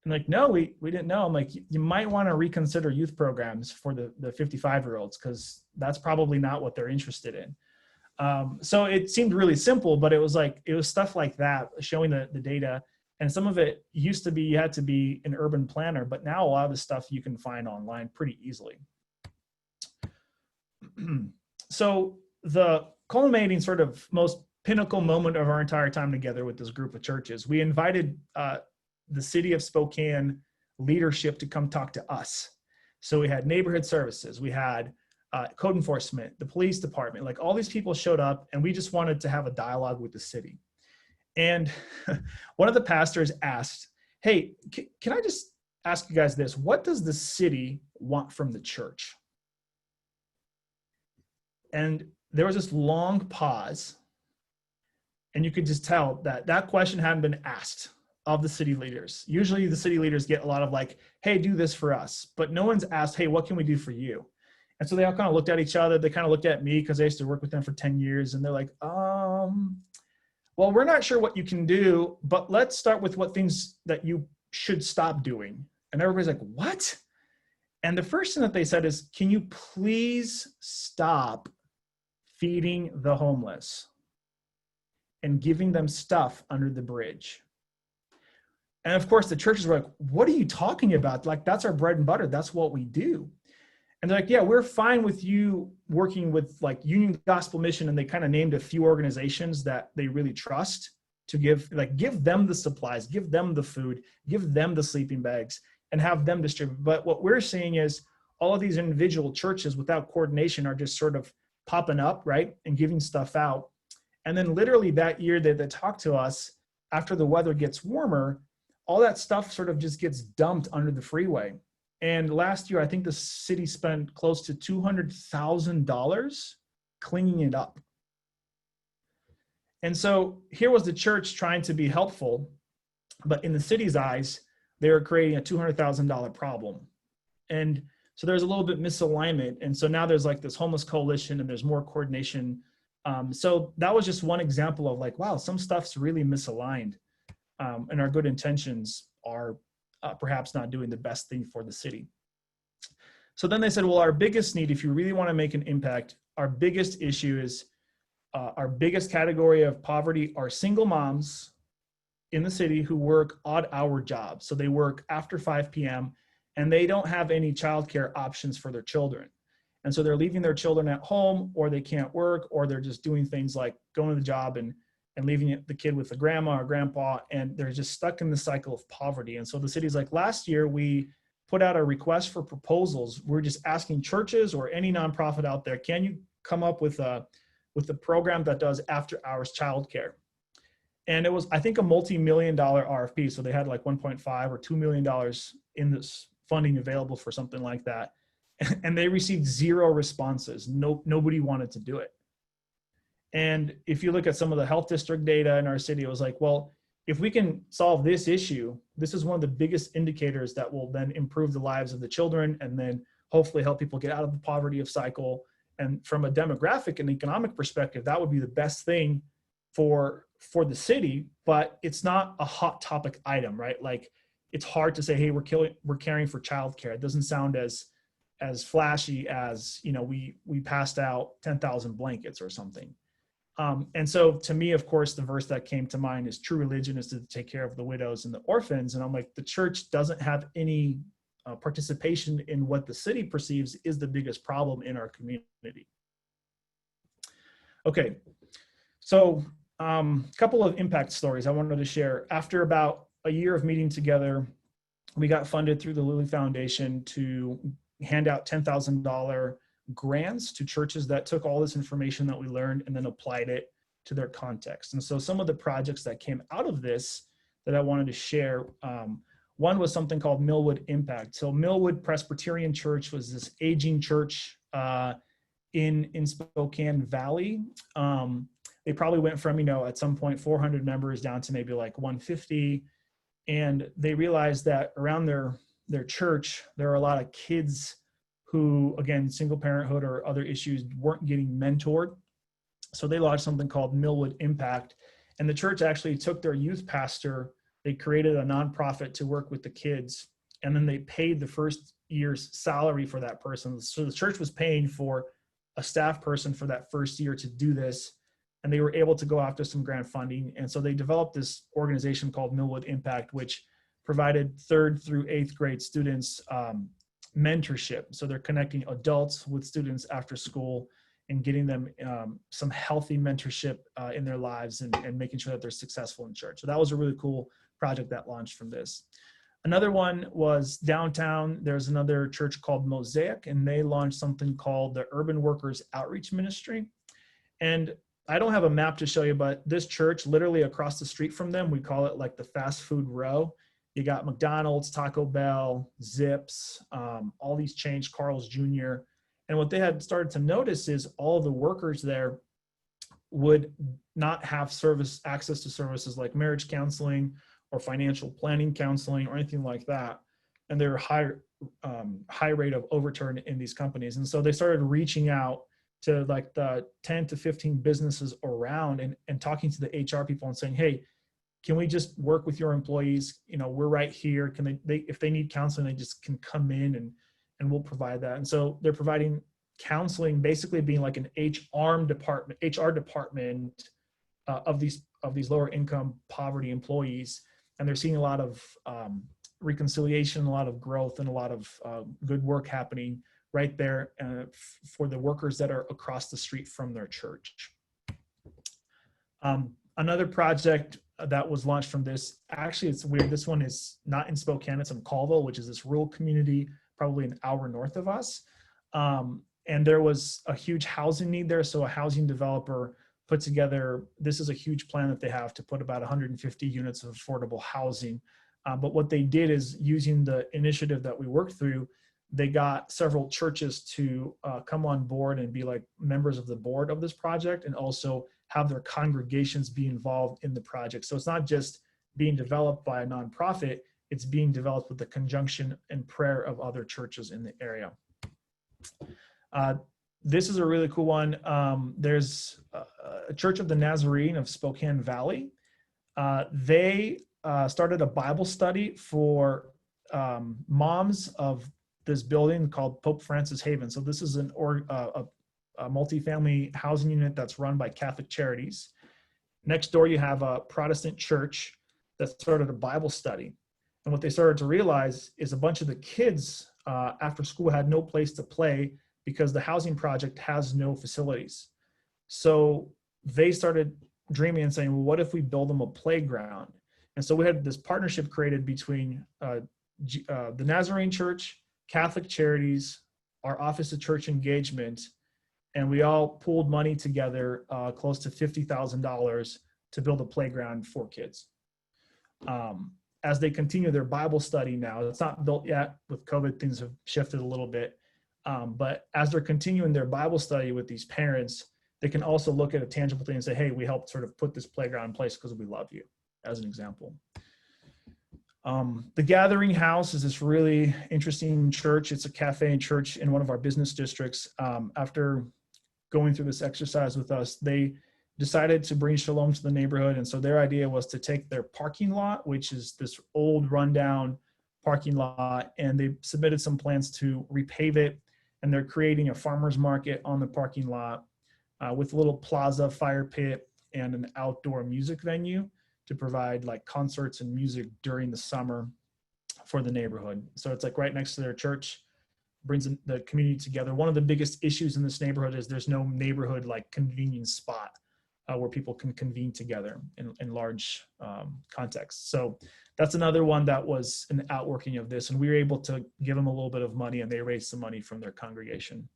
Speaker 3: And like, no, we didn't know. I'm like, you might want to reconsider youth programs for the 55-year-olds because that's probably not what they're interested in. So it seemed really simple, but it was stuff like that, showing the data. And some of it used to be, you had to be an urban planner, but now a lot of the stuff you can find online pretty easily. So the culminating sort of most pinnacle moment of our entire time together with this group of churches, we invited the city of Spokane leadership to come talk to us. So we had neighborhood services, we had code enforcement, the police department, like all these people showed up, and we just wanted to have a dialogue with the city. And one of the pastors asked, hey, can I just ask you guys this? What does the city want from the church? And there was this long pause, and you could just tell that that question hadn't been asked of the city leaders. Usually the city leaders get a lot of like, hey, do this for us. But no one's asked, hey, what can we do for you? And so they all kind of looked at each other. They kind of looked at me because I used to work with them for 10 years. And they're like, well, we're not sure what you can do, but let's start with what things that you should stop doing. And everybody's like, what? And the first thing that they said is, can you please stop feeding the homeless and giving them stuff under the bridge? And of course, the churches were like, what are you talking about? Like, that's our bread and butter. That's what we do. And they're like, yeah, we're fine with you working with like Union Gospel Mission. And they kind of named a few organizations that they really trust to give them the supplies, give them the food, give them the sleeping bags, and have them distribute. But what we're seeing is all of these individual churches without coordination are just sort of popping up, right, and giving stuff out. And then literally that year that they talked to us, after the weather gets warmer, all that stuff sort of just gets dumped under the freeway. And last year, I think the city spent close to $200,000 cleaning it up. And so here was the church trying to be helpful, but in the city's eyes, they were creating a $200,000 problem. And so there's a little bit misalignment. And so now there's like this homeless coalition and there's more coordination. So that was just one example of like, wow, some stuff's really misaligned. And our good intentions are perhaps not doing the best thing for the city. So then they said, well, our biggest need, if you really want to make an impact, our biggest issue is our biggest category of poverty are single moms in the city who work odd hour jobs. So they work after 5 p.m. and they don't have any childcare options for their children. And so they're leaving their children at home, or they can't work, or they're just doing things like going to the job and leaving the kid with the grandma or grandpa, and they're just stuck in the cycle of poverty. And so the city's like, last year we put out a request for proposals. We're just asking churches or any nonprofit out there, can you come up with a program that does after hours childcare? And it was, I think, a multi-million-dollar RFP. So they had like 1.5 or $2 million in this funding available for something like that. And they received 0 responses. Nobody wanted to do it. And if you look at some of the health district data in our city, it was like, well, if we can solve this issue, this is one of the biggest indicators that will then improve the lives of the children and then hopefully help people get out of the poverty of cycle. And from a demographic and economic perspective, that would be the best thing for the city, but it's not a hot topic item, right? Like, it's hard to say, hey, we're caring for childcare. It doesn't sound as flashy as, you know, we passed out 10,000 blankets or something. And so to me, of course, the verse that came to mind is true religion is to take care of the widows and the orphans. And I'm like, the church doesn't have any participation in what the city perceives is the biggest problem in our community. Okay, so a couple of impact stories I wanted to share. After about a year of meeting together, we got funded through the Lilly Foundation to hand out $10,000 grants to churches that took all this information that we learned and then applied it to their context. And so some of the projects that came out of this that I wanted to share, one was something called Millwood Impact. So Millwood Presbyterian Church was this aging church in Spokane Valley. They probably went from, you know, at some point 400 members down to maybe like 150. And they realized that around their church, there are a lot of kids who, again, single parenthood or other issues, weren't getting mentored. So they launched something called Millwood Impact. And the church actually took their youth pastor, they created a nonprofit to work with the kids, and then they paid the first year's salary for that person. So the church was paying for a staff person for that first year to do this, and they were able to go after some grant funding. And so they developed this organization called Millwood Impact, which provided 3rd through 8th grade students mentorship. So they're connecting adults with students after school and getting them some healthy mentorship in their lives and making sure that they're successful in church. So that was a really cool project that launched from this. Another one was downtown. There's another church called Mosaic, and they launched something called the Urban Workers Outreach Ministry. And I don't have a map to show you, but this church, literally across the street from them, we call it like the fast food row. You got McDonald's, Taco Bell, Zips, all these chains, Carl's Jr. And what they had started to notice is all of the workers there would not have access to services like marriage counseling or financial planning counseling or anything like that. And there are high rate of overturn in these companies. And so they started reaching out to like the 10 to 15 businesses around and talking to the HR people and saying, hey, can we just work with your employees? You know, we're right here. Can they if they need counseling, they just can come in and we'll provide that. And so they're providing counseling, basically being like an HR department of these lower income poverty employees. And they're seeing a lot of reconciliation, a lot of growth, and a lot of good work happening right there for the workers that are across the street from their church. Another project that was launched from this, actually it's weird, this one is not in Spokane, it's in Colville, which is this rural community, probably an hour north of us. And there was a huge housing need there. So a housing developer put together, this is a huge plan that they have to put about 150 units of affordable housing. But what they did is, using the initiative that we worked through, they got several churches to come on board and be like members of the board of this project, and also have their congregations be involved in the project. So it's not just being developed by a nonprofit, it's being developed with the conjunction and prayer of other churches in the area. This is a really cool one. There's a Church of the Nazarene of Spokane Valley. They started a Bible study for moms of this building called Pope Francis Haven. So this is a multifamily housing unit that's run by Catholic Charities. Next door, you have a Protestant church that started a Bible study. And what they started to realize is a bunch of the kids after school had no place to play because the housing project has no facilities. So they started dreaming and saying, well, what if we build them a playground? And so we had this partnership created between the Nazarene Church, Catholic Charities, our Office of Church Engagement, and we all pooled money together, close to $50,000 to build a playground for kids. As they continue their Bible study now, it's not built yet. With COVID, things have shifted a little bit. But as they're continuing their Bible study with these parents, they can also look at a tangible thing and say, hey, we helped sort of put this playground in place because we love you, as an example. The Gathering House is this really interesting church. It's a cafe and church in one of our business districts. After going through this exercise with us, they decided to bring shalom to the neighborhood. And so their idea was to take their parking lot, which is this old rundown parking lot, and they submitted some plans to repave it. And they're creating a farmer's market on the parking lot with a little plaza, fire pit, and an outdoor music venue to provide like concerts and music during the summer for the neighborhood. So it's like right next to their church, brings the community together. One of the biggest issues in this neighborhood is there's no neighborhood like convenience spot where people can convene together in large contexts. So that's another one that was an outworking of this. And we were able to give them a little bit of money, and they raised some money from their congregation.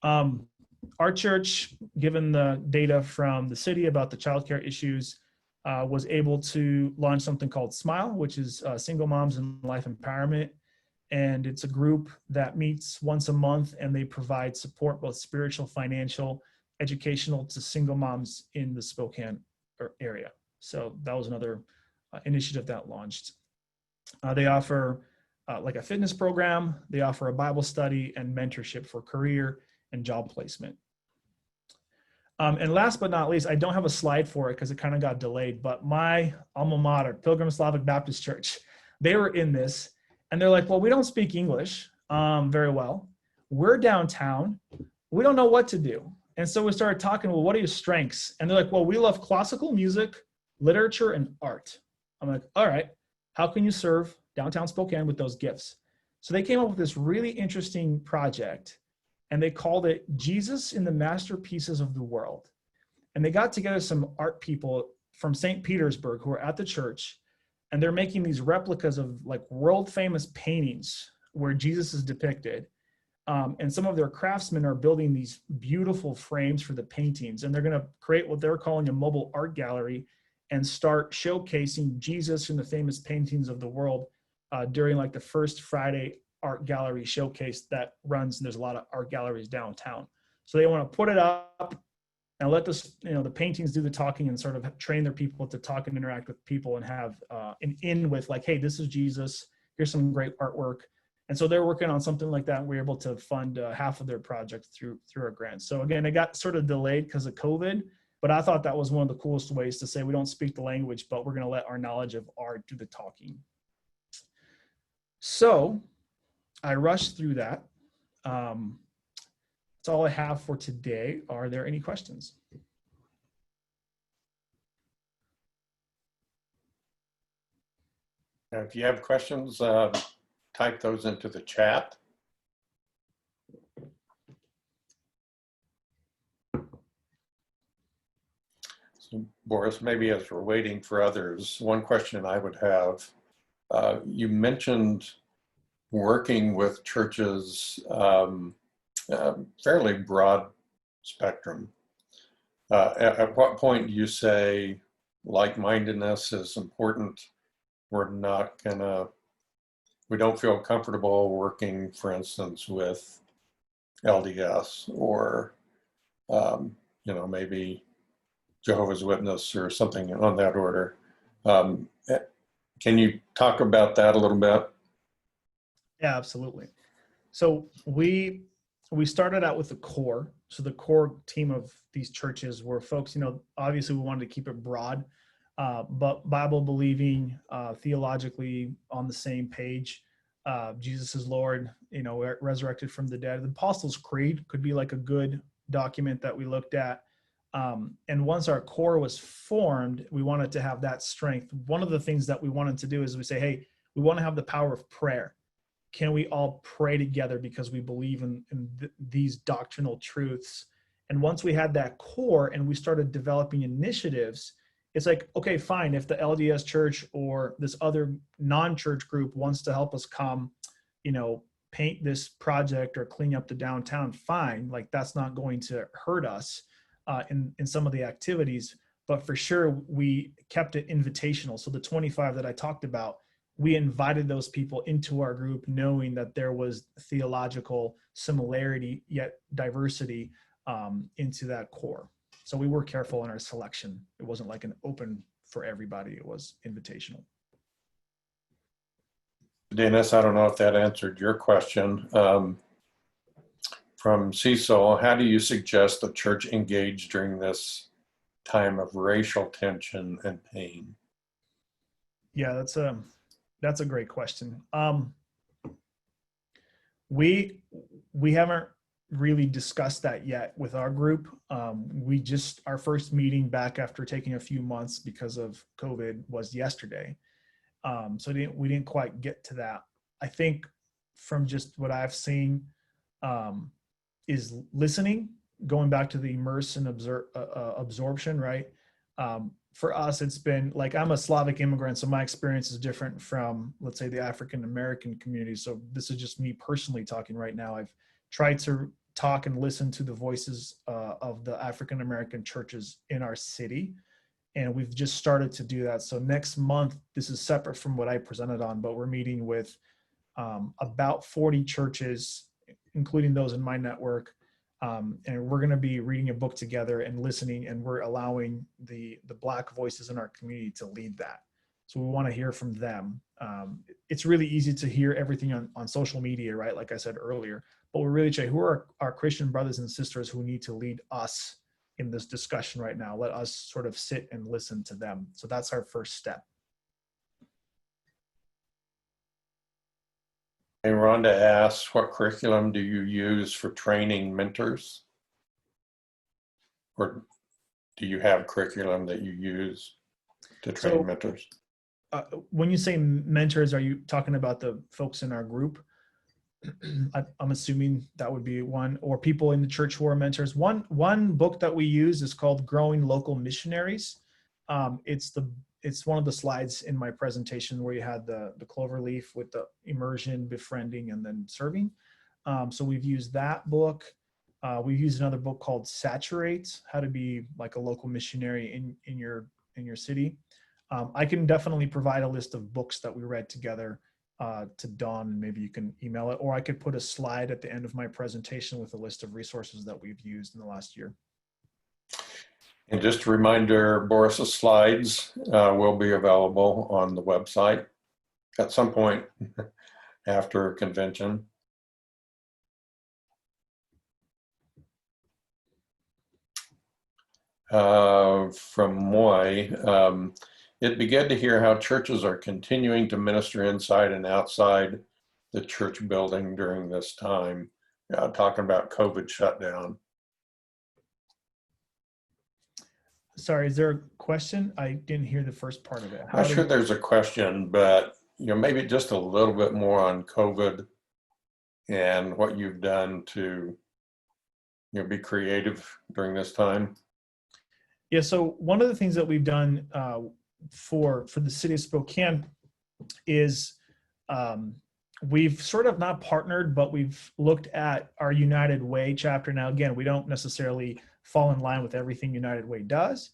Speaker 3: Our church, given the data from the city about the childcare issues, was able to launch something called SMILE, which is Single Moms and Life Empowerment. And it's a group that meets once a month, and they provide support, both spiritual, financial, educational, to single moms in the Spokane area. So that was another initiative that launched. They offer like a fitness program. They offer a Bible study and mentorship for career and job placement. And last but not least, I don't have a slide for it because it kind of got delayed, but my alma mater, Pilgrim Slavic Baptist Church, they were in this, and they're like, well, we don't speak English very well. We're downtown. We don't know what to do. And so we started talking, well, what are your strengths? And they're like, well, we love classical music, literature, and art. I'm like, all right, how can you serve downtown Spokane with those gifts? So they came up with this really interesting project, and they called it Jesus in the Masterpieces of the World. And they got together some art people from St. Petersburg who were at the church, and they're making these replicas of like world famous paintings where Jesus is depicted. And some of their craftsmen are building these beautiful frames for the paintings, and they're going to create what they're calling a mobile art gallery and start showcasing Jesus in the famous paintings of the world during like the first Friday art gallery showcase that runs. And there's a lot of art galleries downtown. So they want to put it up and let this, the paintings do the talking and sort of train their people to talk and interact with people and have an in with like, hey, this is Jesus. Here's some great artwork. And so they're working on something like that. And we're able to fund half of their project through our grants. So again, it got sort of delayed because of COVID, but I thought that was one of the coolest ways to say we don't speak the language, but we're going to let our knowledge of art do the talking. So I rushed through that. That's all I have for today. Are there any questions?
Speaker 1: If you have questions, type those into the chat. So Boris, maybe as we're waiting for others, one question I would have, you mentioned working with churches, fairly broad spectrum. At what point do you say like-mindedness is important? We don't feel comfortable working, for instance, with LDS or, maybe Jehovah's Witness or something on that order. Can you talk about that a little bit?
Speaker 3: Yeah, absolutely. So we started out with the core. So the core team of these churches were folks, obviously we wanted to keep it broad, but Bible believing, theologically on the same page. Jesus is Lord, resurrected from the dead. The Apostles' Creed could be like a good document that we looked at. And once our core was formed, we wanted to have that strength. One of the things that we wanted to do is we say, hey, we want to have the power of prayer. Can we all pray together because we believe in these doctrinal truths? And once we had that core and we started developing initiatives, it's like, okay, fine. If the LDS church or this other non-church group wants to help us come, paint this project or clean up the downtown, fine. Like that's not going to hurt us in some of the activities. But for sure, we kept it invitational. So the 25 that I talked about, we invited those people into our group knowing that there was theological similarity yet diversity into that core. So we were careful in our selection. It wasn't like an open for everybody. It was invitational.
Speaker 1: Dennis, I don't know if that answered your question. From Cecil, how do you suggest the church engage during this time of racial tension and pain?
Speaker 3: Yeah, that's a great question. We haven't really discussed that yet with our group. Our first meeting back after taking a few months because of COVID was yesterday. So we didn't quite get to that. I think from just what I've seen is listening, going back to the immerse and absorption, right? For us, it's been like, I'm a Slavic immigrant, so my experience is different from, let's say, the African-American community. So this is just me personally talking right now. I've tried to talk and listen to the voices of the African-American churches in our city. And we've just started to do that. So next month, this is separate from what I presented on, but we're meeting with about 40 churches, including those in my network. And we're going to be reading a book together and listening, and we're allowing the Black voices in our community to lead that. So we want to hear from them. It's really easy to hear everything on social media, right? Like I said earlier, but we're really trying, who are our Christian brothers and sisters who need to lead us in this discussion right now? Let us sort of sit and listen to them. So that's our first step.
Speaker 1: And Rhonda asks, what curriculum do you use for training mentors? Or do you have curriculum that you use to train mentors?
Speaker 3: When you say mentors, are you talking about the folks in our group? I'm assuming that would be one, or people in the church who are mentors. One book that we use is called Growing Local Missionaries. It's one of the slides in my presentation where you had the clover leaf with the immersion, befriending, and then serving. So we've used that book. We've used another book called Saturate, how to be like a local missionary in your city. I can definitely provide a list of books that we read together to Dawn, and maybe you can email it, or I could put a slide at the end of my presentation with a list of resources that we've used in the last year.
Speaker 1: And just a reminder, Boris's slides will be available on the website at some point after convention. From Moy, it'd be good to hear how churches are continuing to minister inside and outside the church building during this time. Talking about COVID shutdown.
Speaker 3: Sorry, is there a question? I didn't hear the first part of it.
Speaker 1: I'm not sure there's a question, but maybe just a little bit more on COVID and what you've done to be creative during this time.
Speaker 3: Yeah, so one of the things that we've done for the city of Spokane is we've sort of not partnered, but we've looked at our United Way chapter. Now, again, we don't necessarily fall in line with everything United Way does,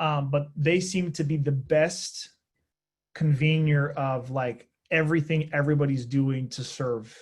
Speaker 3: but they seem to be the best convener of like everything everybody's doing to serve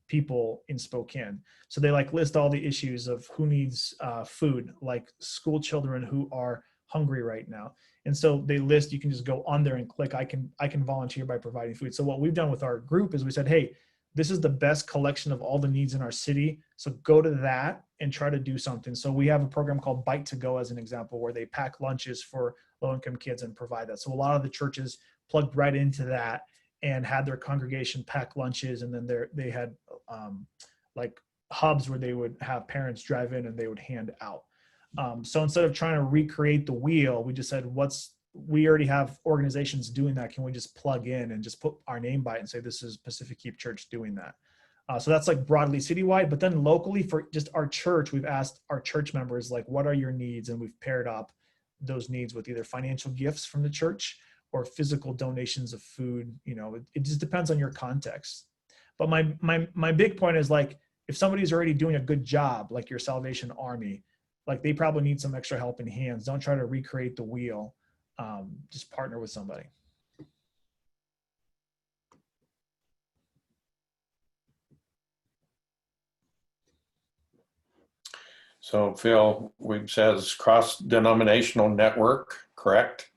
Speaker 3: people in Spokane. So they like list all the issues of who needs food, like school children who are hungry right now. And so they list, you can just go on there and click, I can volunteer by providing food. So what we've done with our group is we said, hey, this is the best collection of all the needs in our city. So go to that and try to do something. So we have a program called Bite to Go as an example, where they pack lunches for low-income kids and provide that. So a lot of the churches plugged right into that and had their congregation pack lunches. And then they had like hubs where they would have parents drive in and they would hand out. So instead of trying to recreate the wheel, we just said, we already have organizations doing that. Can we just plug in and just put our name by it and say, this is Pacific Keep Church doing that. So that's like broadly citywide, but then locally for just our church, we've asked our church members, like, what are your needs? And we've paired up those needs with either financial gifts from the church or physical donations of food. It just depends on your context. But my big point is, like, if somebody's already doing a good job, like your Salvation Army, like they probably need some extra helping hands. Don't try to recreate the wheel. Just partner with somebody.
Speaker 1: So Phil, we've says cross-denominational network, correct?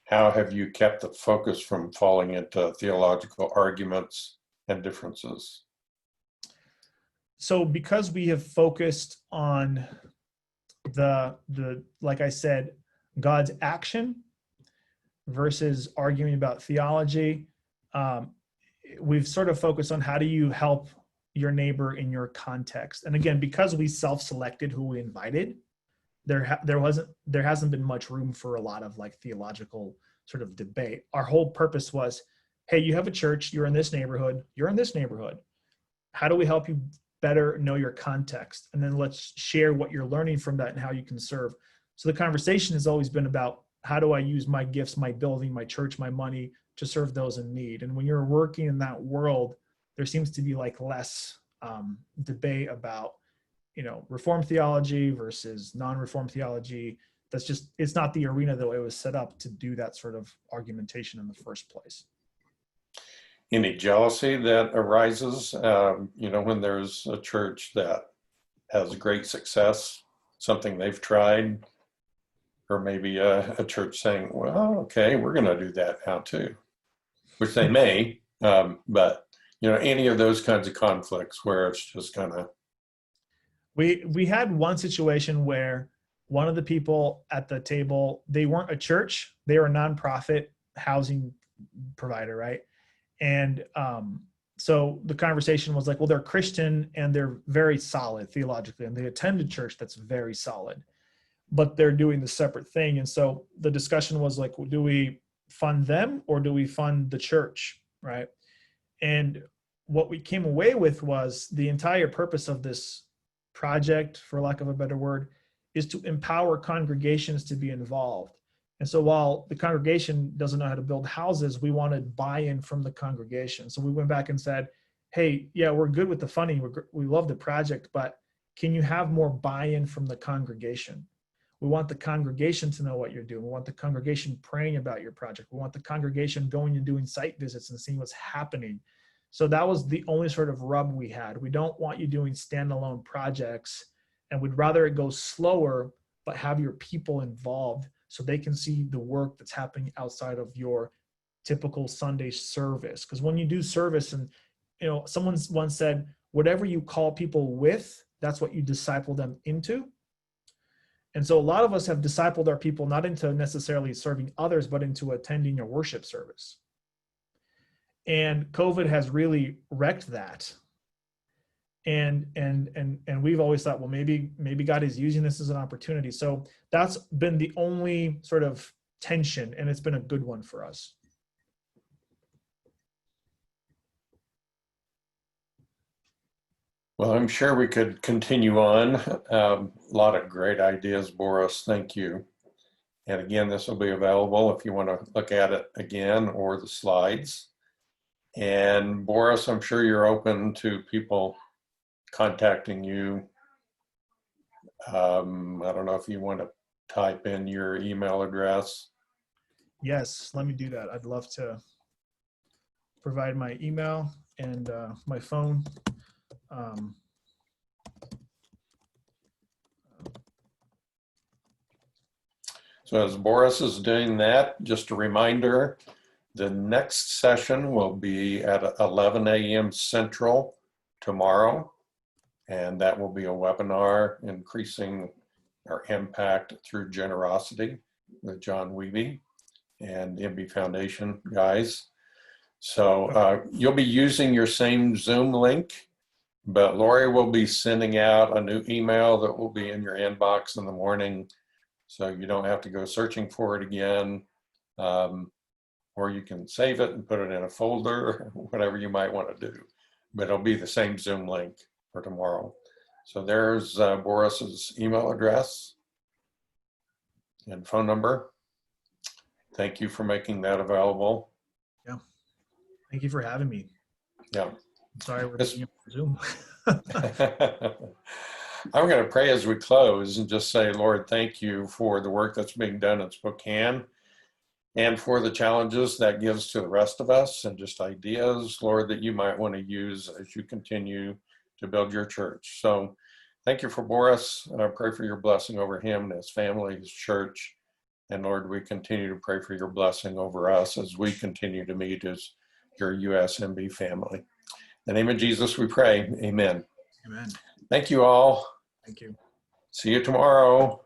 Speaker 1: How have you kept the focus from falling into theological arguments and differences?
Speaker 3: So because we have focused on the like I said, God's action versus arguing about theology, we've sort of focused on how do you help your neighbor in your context. And again, because we self-selected who we invited, there hasn't been much room for a lot of like theological sort of debate. Our whole purpose was, hey, you have a church, you're in this neighborhood, how do we help you better know your context? And then let's share what you're learning from that and how you can serve. So the conversation has always been about, how do I use my gifts, my building, my church, my money to serve those in need? And when you're working in that world, there seems to be like less debate about, Reformed theology versus non-Reformed theology. It's not the arena that it was set up to do that sort of argumentation in the first place.
Speaker 1: Any jealousy that arises, when there's a church that has great success, something they've tried, or maybe a church saying, well, okay, we're going to do that now too, which they may, but any of those kinds of conflicts where it's just kind of.
Speaker 3: We had one situation where one of the people at the table, they weren't a church, they were a nonprofit housing provider, right? And so the conversation was like, well, they're Christian and they're very solid theologically, and they attend a church that's very solid, but they're doing the separate thing. And so the discussion was like, well, do we fund them or do we fund the church, right? And what we came away with was the entire purpose of this project, for lack of a better word, is to empower congregations to be involved. And so while the congregation doesn't know how to build houses, we wanted buy-in from the congregation. So we went back and said, hey, yeah, we're good with the funding. We love the project, but can you have more buy-in from the congregation? We want the congregation to know what you're doing. We want the congregation praying about your project. We want the congregation going and doing site visits and seeing what's happening. So that was the only sort of rub we had. We don't want you doing standalone projects, and we'd rather it go slower, but have your people involved so they can see the work that's happening outside of your typical Sunday service. Because when you do service, and someone once said, whatever you call people with, that's what you disciple them into. And so a lot of us have discipled our people not into necessarily serving others, but into attending a worship service. And COVID has really wrecked that. And we've always thought, well, maybe God is using this as an opportunity. So that's been the only sort of tension, and it's been a good one for us.
Speaker 1: Well, I'm sure we could continue on. A lot of great ideas, Boris. Thank you. And again, this will be available if you want to look at it again, or the slides. And Boris, I'm sure you're open to people contacting you. I don't know if you want to type in your email address.
Speaker 3: Yes, let me do that. I'd love to provide my email and my phone.
Speaker 1: So as Boris is doing that, just a reminder, the next session will be at 11 a.m. Central tomorrow, and that will be a webinar, Increasing Our Impact Through Generosity, with John Wiebe and MB Foundation guys. So you'll be using your same Zoom link, but Lori will be sending out a new email that will be in your inbox in the morning, so you don't have to go searching for it again. Or you can save it and put it in a folder, whatever you might want to do. But it'll be the same Zoom link for tomorrow. So there's Boris's email address and phone number. Thank you for making that available.
Speaker 3: Yeah. Thank you for having me.
Speaker 1: Yeah.
Speaker 3: Sorry we're being on Zoom.
Speaker 1: I'm going to pray as we close and just say, Lord, thank you for the work that's being done in Spokane, and for the challenges that gives to the rest of us, and just ideas, Lord, that you might want to use as you continue to build your church. So thank you for Boris, and I pray for your blessing over him and his family, his church. And Lord, we continue to pray for your blessing over us as we continue to meet as your USMB family. In the name of Jesus, we pray. Amen.
Speaker 3: Amen.
Speaker 1: Thank you all.
Speaker 3: Thank you.
Speaker 1: See you tomorrow.